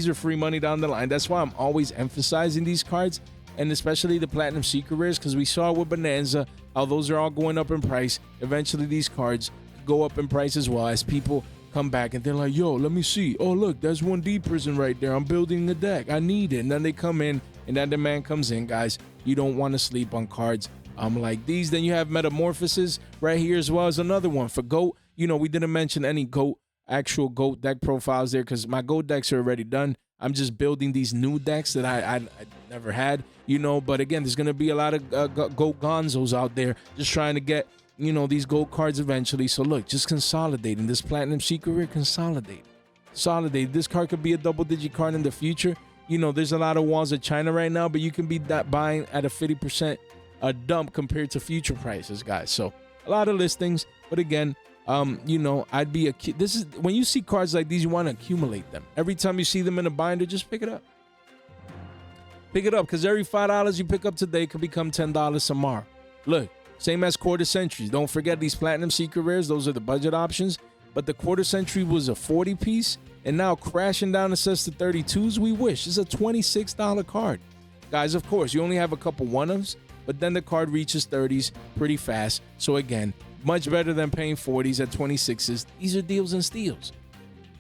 are free money down the line. That's why I'm always emphasizing these cards. And especially the Platinum Secret Rares, because we saw with Bonanza how those are all going up in price. Eventually, these cards go up in price as well as people come back and they're like, yo, let me see. Oh, look, there's 1D Prison right there. I'm building the deck. I need it. And then they come in and that demand comes in, guys. You don't want to sleep on cards like these. Then you have Metamorphosis right here as well as another one. For GOAT, you know, we didn't mention any actual GOAT deck profiles there because my GOAT decks are already done. I'm just building these new decks that I never had, you know. But again, there's going to be a lot of GOAT Gonzos out there just trying to get, you know, these GOAT cards eventually. So look, just consolidating this Platinum Secret Rare, consolidate. This card could be a double-digit card in the future. You know, there's a lot of walls of China right now, but you can be buying at a 50% dump compared to future prices, guys. So a lot of listings, but again, you know, this is when you see cards like these, you want to accumulate them. Every time you see them in a binder, just pick it up. Pick it up, because every $5 you pick up today could become $10 tomorrow. Look, same as quarter centuries. Don't forget these Platinum Secret Rares. Those are the budget options. But the quarter century was a 40 piece, and now crashing down to says to 32s. We wish. It's a $26 card, guys. Of course, you only have a couple one-ofs, but then the card reaches 30s pretty fast. So again, much better than paying 40s at 26s. These are deals and steals.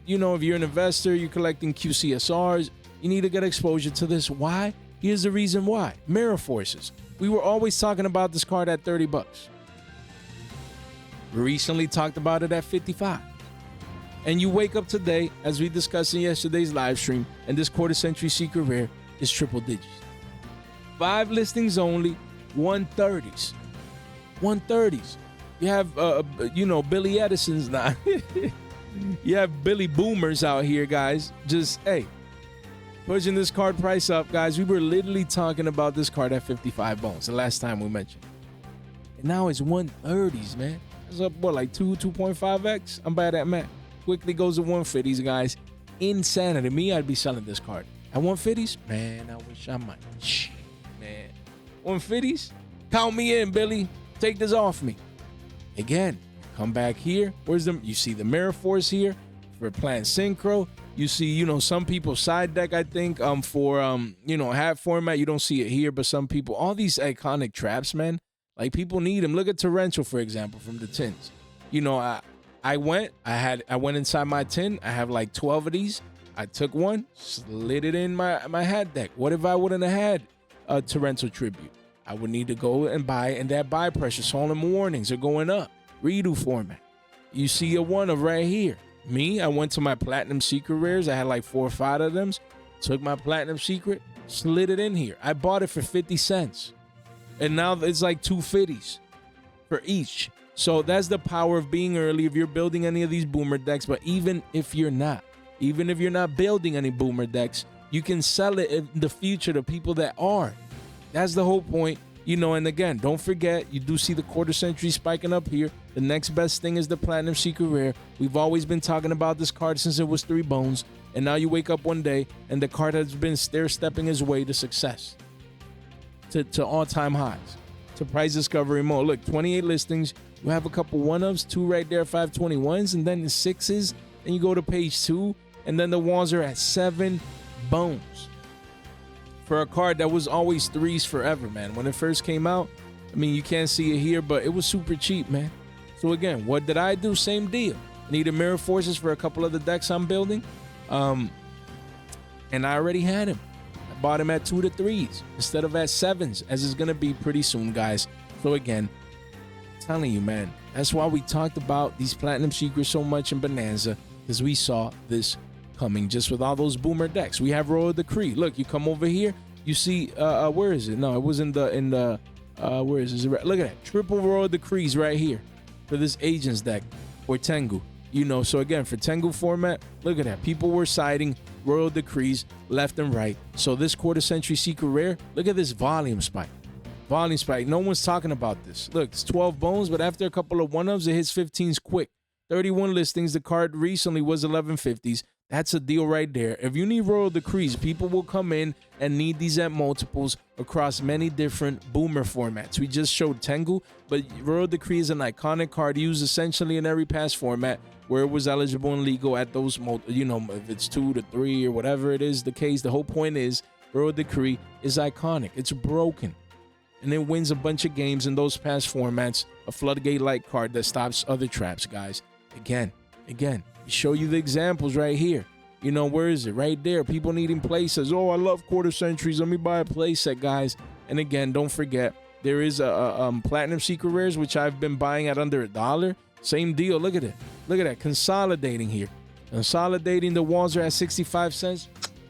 You know, if you're an investor, you're collecting QCSRs, you need to get exposure to this. Why? Here's the reason why. Mirror Forces. We were always talking about this card at $30. We recently talked about it at 55. And you wake up today, as we discussed in yesterday's live stream, and this quarter century secret rare is triple digits. 5 listings only, 130s. 130s. You have, you know, Billy Edison's now. You have Billy Boomers out here, guys. Just, hey, pushing this card price up, guys. We were literally talking about this card at 55 bones the last time we mentioned it. And now it's 130s, man. It's up, what, like 2.5x? I'm bad at math. Quickly goes to 150s, guys. Insanity. Me, I'd be selling this card. At 150s? Man, I wish I might. Shit, man. 150s? Count me in, Billy. Take this off me. Again, come back here. Where's the, you see the Mirror Force here for playing Synchro. You see, you know, some people side deck, I think, for, you know, hat format. You don't see it here, but some people, all these iconic traps, man, like people need them. Look at Torrential, for example, from the tins. You know, I went inside my tin. I have like 12 of these. I took one, slid it in my hat deck. What if I wouldn't have had a Torrential Tribute? I would need to go and buy, and that buy pressure, solemn warnings are going up. Redo format. You see a one of right here. Me, I went to my Platinum Secret Rares. I had like 4 or 5 of them. Took my Platinum Secret, slid it in here. I bought it for 50 cents. And now it's like 250s for each. So that's the power of being early if you're building any of these boomer decks. But even if you're not building any boomer decks, you can sell it in the future to people that are. That's the whole point. You know, and again, don't forget, you do see the quarter century spiking up here. The next best thing is the Platinum Secret Rare. We've always been talking about this card since it was 3 bones. And now you wake up one day and the card has been stair-stepping his way to success. To all-time highs. To prize discovery mode. Look, 28 listings. You have a couple 1-ofs, 2 right there, 521s, and then the 6s. Then you go to page 2, and then the walls are at 7 bones. For a card that was always 3s forever, man. When it first came out, I mean, you can't see it here, but it was super cheap, man. So again, what did I do? Same deal. Needed mirror forces for a couple of the decks I'm building. And I already had him. I bought him at 2 to 3s instead of at 7s, as it's going to be pretty soon, guys. So again, telling you, man, that's why we talked about these Platinum Secrets so much in Bonanza, because we saw this coming just with all those boomer decks. We have Royal Decree. Look, you come over here, you see, where is it? No, it was in the where is it? Look at that. Triple Royal Decrees right here for this Agents deck or Tengu. You know, so again, for Tengu format, look at that. People were citing Royal Decrees left and right. So this quarter century secret rare, look at this volume spike. Volume spike. No one's talking about this. Look, it's 12 bones, but after a couple of 1-ofs, it hits 15s quick. 31 listings. The card recently was 1150s. That's a deal right there. If you need Royal Decrees, people will come in and need these at multiples across many different boomer formats. We just showed Tengu, but Royal Decree is an iconic card used essentially in every past format where it was eligible and legal at those, you know, if it's 2 to 3 or whatever it is the case. The whole point is Royal Decree is iconic. It's broken. And it wins a bunch of games in those past formats. A floodgate-like card that stops other traps, guys. Again, show you the examples right here. You know, where is it? Right there. People needing playsets. Oh, I love quarter centuries. Let me buy a playset, guys. And again, don't forget, there is a Platinum Secret Rares, which I've been buying at under $1. Same deal. Look at it. Look at that. Consolidating here. Consolidating. The walls are at 65 cents.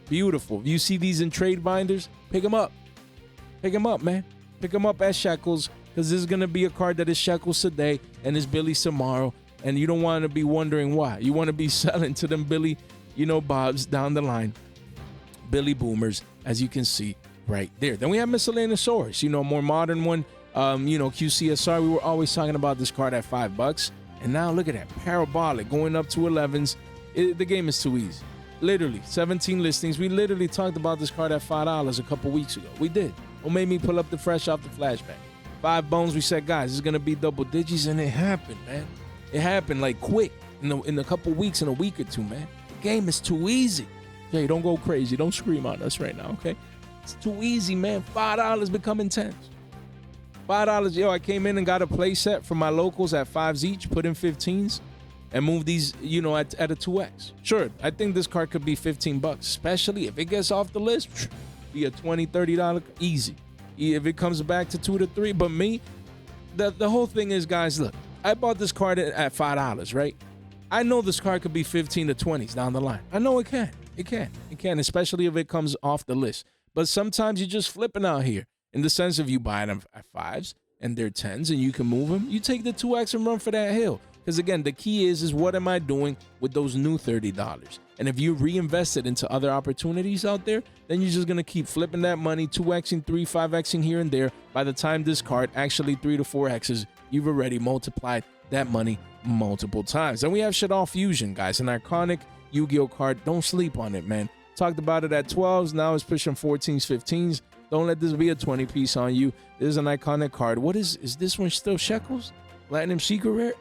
Beautiful. If you see these in trade binders, pick them up. Pick them up, man. Pick them up at Shekels, because this is going to be a card that is Shekels today and is Billy's tomorrow. And you don't want to be wondering why. You want to be selling to them Billy, you know, Bobs down the line. Billy Boomers, as you can see right there. Then we have Miscellaneousaurus, you know, more modern one. You know, QCSR, we were always talking about this card at $5. And now look at that. Parabolic going up to 11s. The game is too easy. Literally, 17 listings. We literally talked about this card at $5 a couple weeks ago. We did. What made me pull up the fresh off the flashback? 5 bones, we said, guys, it's going to be double digits, and it happened, man. It happened like quick in a couple weeks, in a week or two, man. The game is too easy. Hey, don't go crazy. Don't scream on us right now, okay? It's too easy, man. $5 becoming 10s. $5. Yo, I came in and got a play set from my locals at 5s each, put in 15s, and move these, you know, at a 2x. Sure, I think this card could be $15, especially if it gets off the list. Be a $20, $30 easy. If it comes back to 2 to 3. But me, the whole thing is, guys, look, I bought this card at $5, right? I know this card could be 15 to 20s down the line. I know it can. It can, especially if it comes off the list. But sometimes you're just flipping out here in the sense of you buying them at 5s and they're 10s and you can move them. You take the 2x and run for that hill. Because again, the key is what am I doing with those new $30? And if you reinvest it into other opportunities out there, then you're just going to keep flipping that money, 2xing, 3, 5xing here and there. By the time this card actually 3 to 4x's, you've already multiplied that money multiple times. And we have Shadow Fusion, guys, an iconic Yu-Gi-Oh card. Don't sleep on it, man. Talked about it at 12s. Now it's pushing 14s, 15s. Don't let this be a 20 piece on you. This is an iconic card. What is this one still Shekels? Platinum Secret Rare?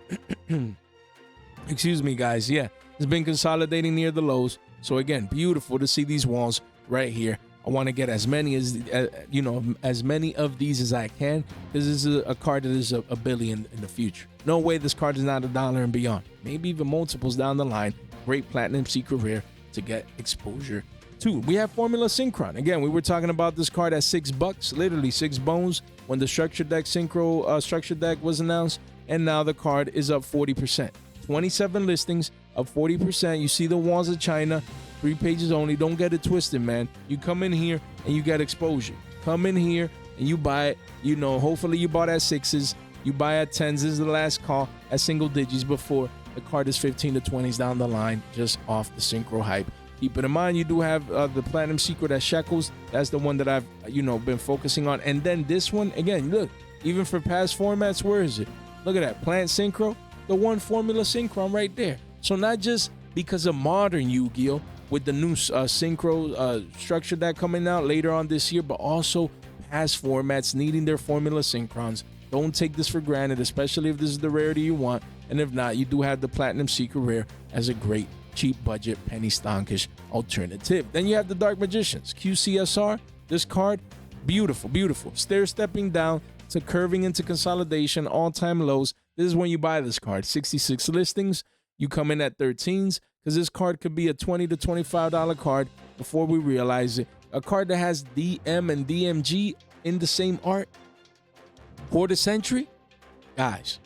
Excuse me, guys. Yeah, it's been consolidating near the lows. So again, beautiful to see these walls right here. I want to get as many as many of these as I can, because this is a card that is a billion in the future. No way this card is not $1 and beyond. Maybe even multiples down the line. Great Platinum Secret Rare to get exposure to. We have Formula Synchron. Again, we were talking about this card at $6, literally 6 bones when the Structure Deck Synchro Structure Deck was announced, and now the card is up 40%. 27 listings, up 40%. You see the walls of China. 3 pages only. Don't get it twisted, man. You come in here and you get exposure. Come in here and you buy it. You know, hopefully you bought at 6s. You buy at 10s. This is the last call at single digits before the card is 15 to 20s down the line, just off the synchro hype. Keep it in mind, you do have the Platinum Secret at Shekels. That's the one that I've, been focusing on. And then this one, again, look, even for past formats, where is it? Look at that, Plant Synchro, the one Formula Synchron right there. So not just because of modern Yu-Gi-Oh! With the new Synchro structure that coming out later on this year, but also past formats needing their Formula Synchrons. Don't take this for granted, especially if this is the rarity you want. And if not, you do have the Platinum Secret Rare as a great cheap budget penny stonkish alternative. Then you have the Dark Magicians QCSR. This card, beautiful, beautiful. Stair stepping down to curving into consolidation, all-time lows. This is when you buy this card. 66 listings. You come in at 13s because this card could be a $20 to $25 card before we realize it. A card that has DM and DMG in the same art. Quarter century. Guys,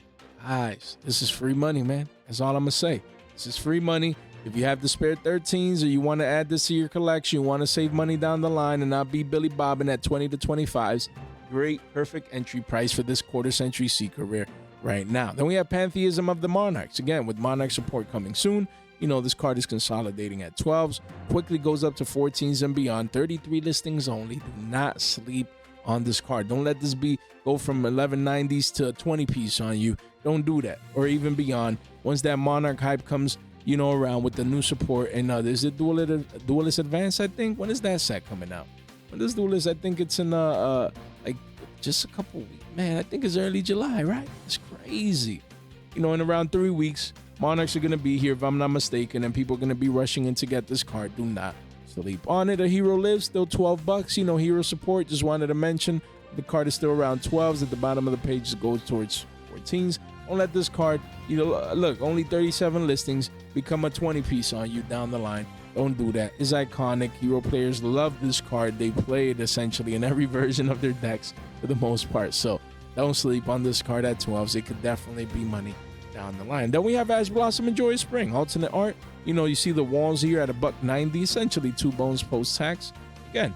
this is free money, man. That's all I'm going to say. This is free money. If you have the spare 13s or you want to add this to your collection, you want to save money down the line and not be Billy Bobbin at 20 to 25s, great, perfect entry price for this quarter century secret rare right now. Then we have Pantheism of the Monarchs. Again, with Monarch support coming soon, you know, this card is consolidating at 12s, quickly goes up to 14s and beyond. 33 listings only. Do not sleep on this card. Don't let this go from 1190s to a 20 piece on you. Don't do that. Or even beyond. Once that Monarch hype comes, you know, around with the new support, and is it Duelist Advance, I think? When is that set coming out? When does Duelist? I think it's in like just a couple weeks. Man, I think it's early July, right? It's crazy. You know, in around 3 weeks, Monarchs are gonna be here, if I'm not mistaken, and people are gonna be rushing in to get this card. Do not sleep on it. A Hero Lives, still $12. You know, Hero support. Just wanted to mention the card is still around 12s. At the bottom of the page, it goes towards 14s. Don't let this card, you know, look, only 37 listings, become a 20 piece on you down the line. Don't do that. It's iconic. Hero players love this card. They play it essentially in every version of their decks for the most part. So don't sleep on this card at 12s. It could definitely be money down the line. Then we have Ash Blossom and Joyous Spring. Alternate art. You know, you see the walls here at $1.90, essentially 2 bones post-tax. Again,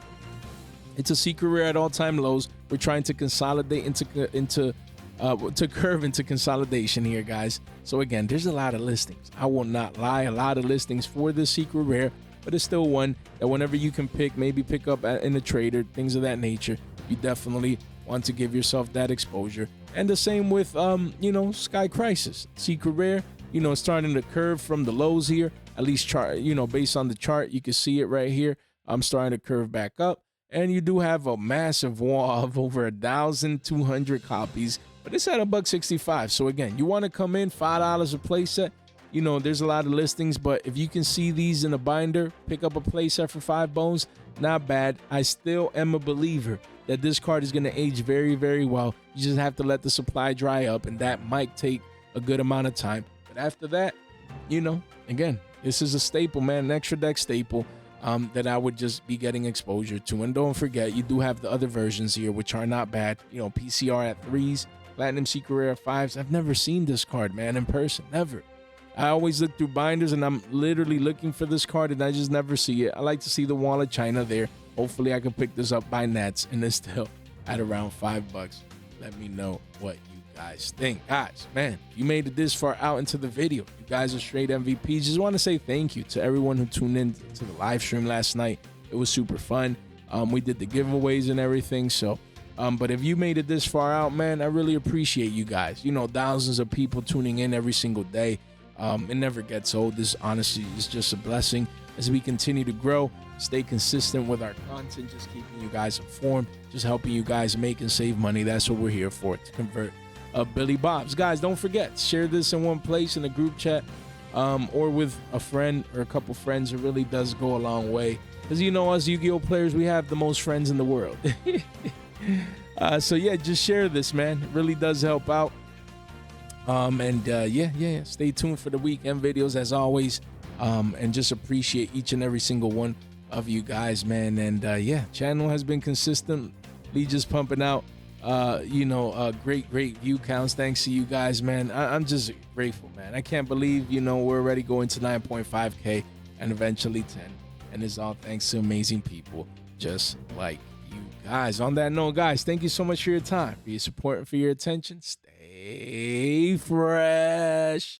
it's a secret rare at all-time lows. We're trying to consolidate to curve into consolidation here, guys. So again, there's a lot of listings. I will not lie, a lot of listings for this secret rare, but it's still one that whenever you can pick, maybe pick up in a trade or things of that nature, you definitely want to give yourself that exposure. And the same with you know, Sky Crisis, secret rare. You know, starting to curve from the lows here, at least chart, you know, based on the chart, you can see it right here. I'm starting to curve back up, and you do have a massive wall of over 1,200 copies. But it's at $1.65. So again, you want to come in $5 a playset. You know, there's a lot of listings, but if you can see these in a binder, pick up a playset for 5 bones, not bad. I still am a believer that this card is going to age very, very well. You just have to let the supply dry up, and that might take a good amount of time. But after that, you know, again, this is a staple, man, an extra deck staple that I would just be getting exposure to. And don't forget, you do have the other versions here, which are not bad. You know, PCR at 3s. Platinum Secret Rare 5s. I've never seen this card, man, in person. Never. I always look through binders, and I'm literally looking for this card, and I just never see it. I like to see the Wall of China there. Hopefully, I can pick this up by Nets, and it's still at around $5. Let me know what you guys think. Guys, man, you made it this far out into the video. You guys are straight MVPs. Just want to say thank you to everyone who tuned in to the live stream last night. It was super fun. We did the giveaways and everything, so... but if you made it this far out, man, I really appreciate you guys. You know, thousands of people tuning in every single day. It never gets old. This honestly is just a blessing as we continue to grow, stay consistent with our content, just keeping you guys informed, just helping you guys make and save money. That's what we're here for, to convert Billy Bobs. Guys, don't forget, share this in one place in a group chat or with a friend or a couple friends. It really does go a long way. Because, you know, us Yu-Gi-Oh players, we have the most friends in the world. So yeah, just share this, man. It really does help out. Yeah, stay tuned for the weekend videos as always. And just appreciate each and every single one of you guys, man. And yeah, channel has been consistently just pumping out great view counts thanks to you guys, man. I'm just grateful, man. I can't believe, you know, we're already going to 9.5k and eventually 10, and it's all thanks to amazing people just like you guys. On that note, guys, thank you so much for your time, for your support, and for your attention. Stay fresh.